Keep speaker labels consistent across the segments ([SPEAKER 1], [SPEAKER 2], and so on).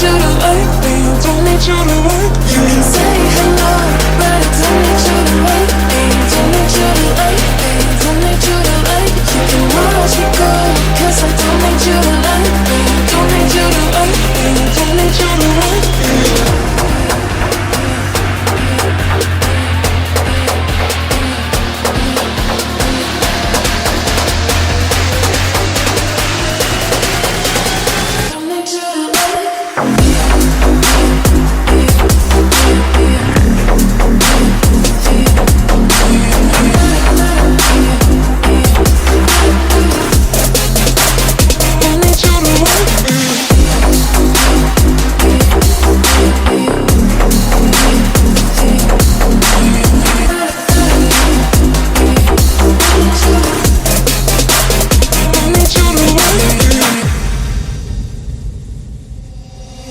[SPEAKER 1] you to like me, don't need you to like me. You can say hello, but I don't need you to like me, don't need you to like me, don't need you to like me. You can watch me go, cause I don't need you to like me, don't need you to like me, don't need you to like me.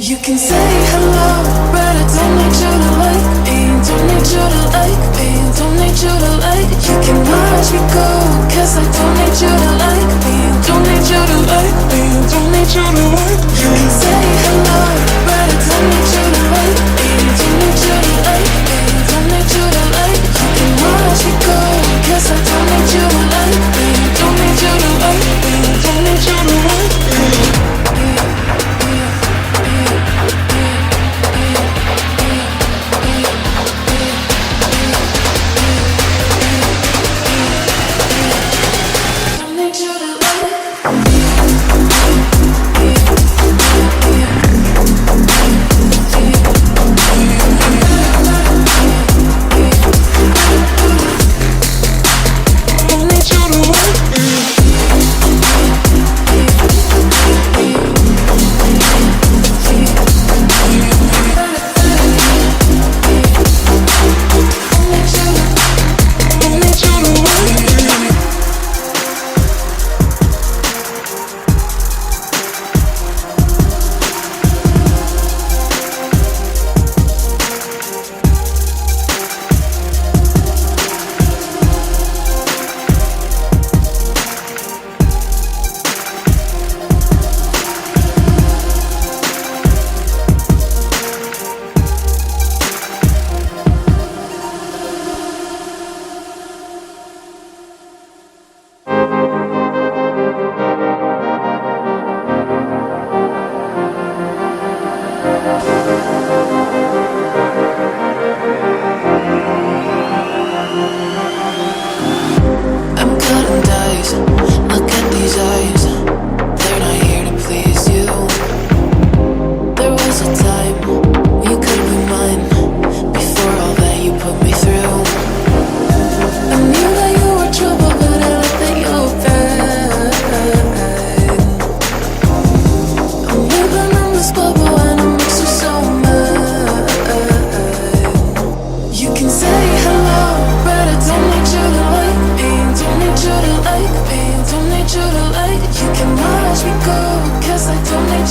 [SPEAKER 1] You can say hello, but I don't need you to like me, don't need you to like me, don't need you to like me. You can watch me go, cause I don't need you to like me, don't need you to like me, don't need you to like me. You can say hello, but I don't need you to like me, don't need you to like me, don't need you to like me. You can watch me go, cause I don't need you to like me, don't need you to like me, don't need you to like me.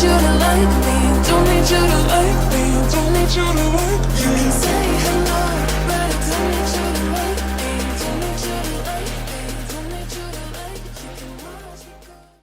[SPEAKER 1] You to like me, don't need you to like me, don't need you to like me.